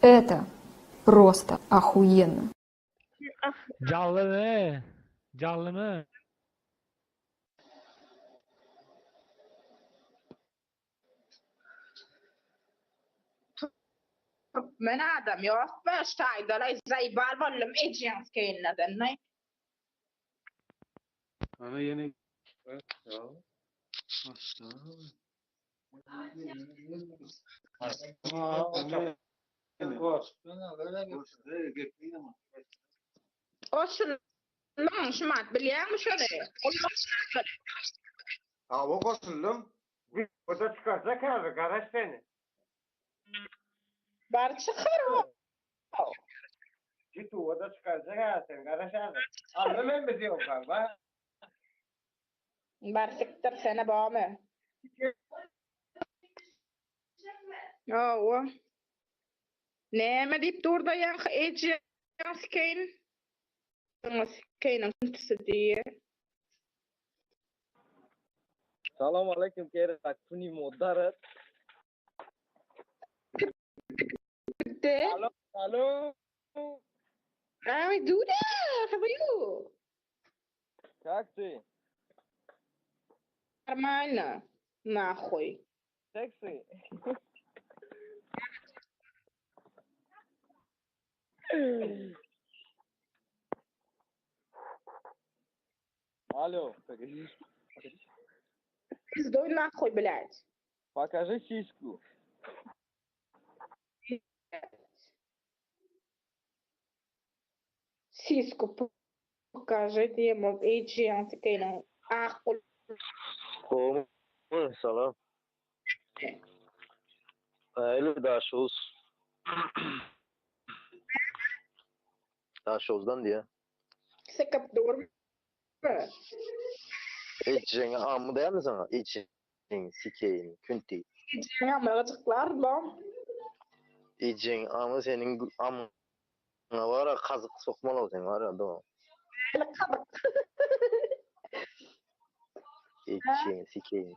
Это просто охуенно. Canlı Canlı mı? من آدم jag förstår dig زي بالبلم إيجي أسكين ندني Ana yeni أصل ما سمعت باليوم شو ده Hava basıldım. O da çıkarsa kalır garaj seni. بارتخرو Git o da çıkarsa kalır seni garaj alır. Anlamayın bizi yok galiba. بارتكتر سنة بامه أوه نعم دي بتور ده يا أخي إيجي أسكين أسكين كنت سدية Salam aleyküm kere takfuni mudarat. ده Alo, alo. I do that how are you Как ты? нормально нахуй Секси. Алло, пиздой нахуй блядь покажи сиську. сиску покажите ему Эйджи Антикейна ахуй Como? Salam. Ele dá shows. Dá shows'dan diye. سكب دور İçin amı değil mi sana? İçin, sikeyim, künti. ya mırıcıklar lan İçin amı senin amına var ya kazık sokmalı o senin var ya da. İçin, sikeyim.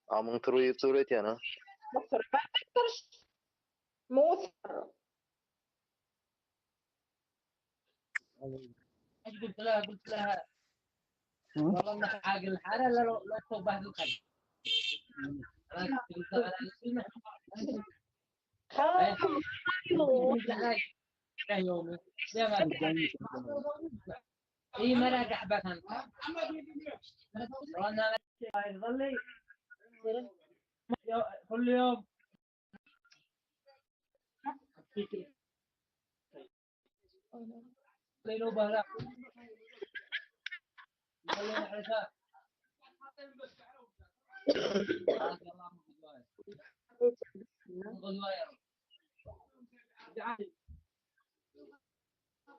Amın turu et yana. مصر ما تقدرش مصر قلت لها والله انك عاقل الحالة لا تبهدل القلب. انا قلت لها يومي اي ما راجع بك انت وانا يظلي كل يوم ليلو بهلا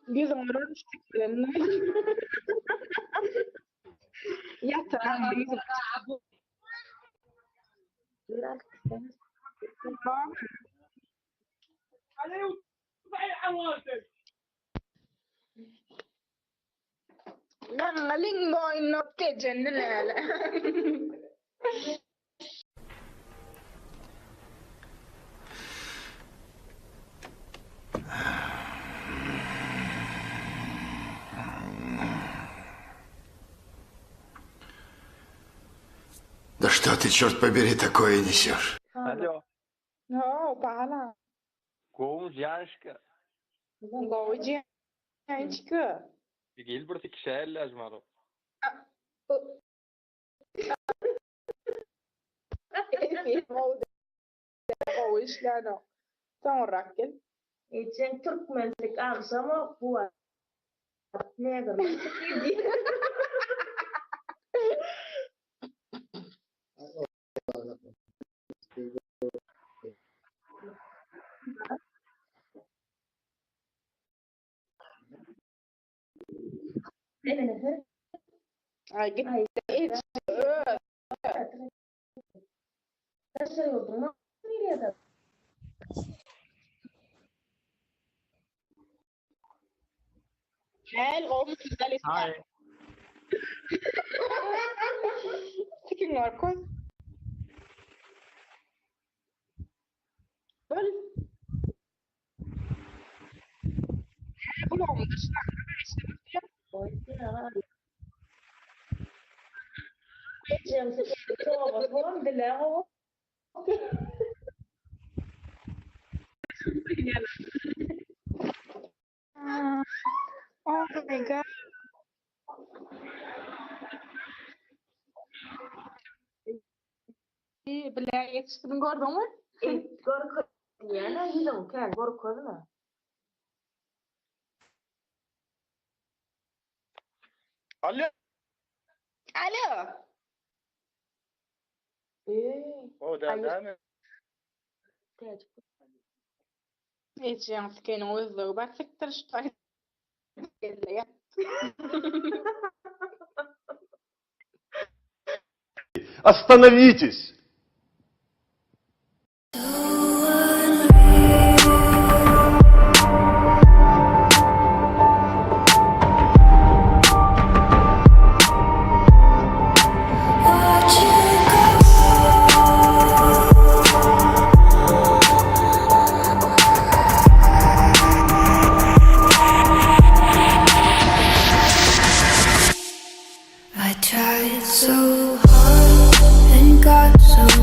دي زمران شكلنا يا ترى دي غنغلين بوي نوتي جنن لا Да что ты, черт побери, такое несешь? Алло. Não, para. Kovum janşka. Goji antika. Gel bir tek şey lazım aro. Goji lano. Tão raquel. İçin Türkmenlik amsama bu var. Ne kadar? Ay git. Hiç. Nasıl yordun? Nereye de? Gel oğlum güzel ister. هاي Sikin Marcos. Böyle Oyna. Ecem sova falan dile o. Oh my god. Bilal yetiştirin gördün mü? Gorko. Yana gidin kan gorko da. Alo. Alo. O da ne? Ecem skenin özlüğü bak siktir işte. Ya. Остановитесь! I tried so hard and got so